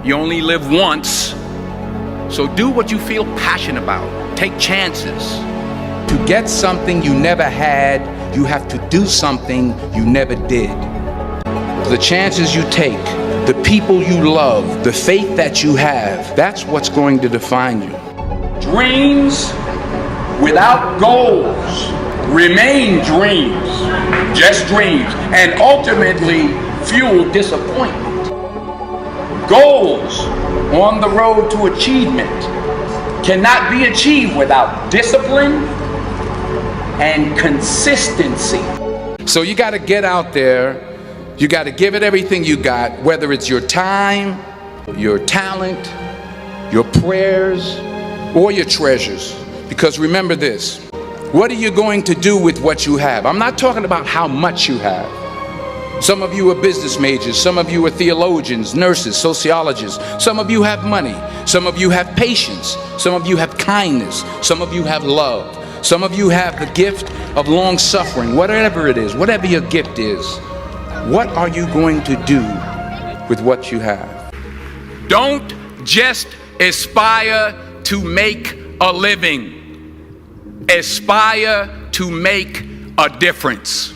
You only live once, so do what you feel passionate about. Take chances. To get something you never had, you have to do something you never did. The chances you take, the people you love, the faith that you have, that's what's going to define you. Dreams without goals remain dreams, just dreams, and ultimately fuel disappointment. Goals on the road to achievement cannot be achieved without discipline and consistency. So you got to get out there. You got to give it everything you got, whether it's your time, your talent, your prayers, or your treasures. Because remember this, what are you going to do with what you have? I'm not talking about how much you have. Some of you are business majors, some of you are theologians, nurses, sociologists. Some of you have money, some of you have patience, some of you have kindness, some of you have love. Some of you have the gift of long suffering. Whatever it is, whatever your gift is, what are you going to do with what you have? Don't just aspire to make a living. Aspire to make a difference.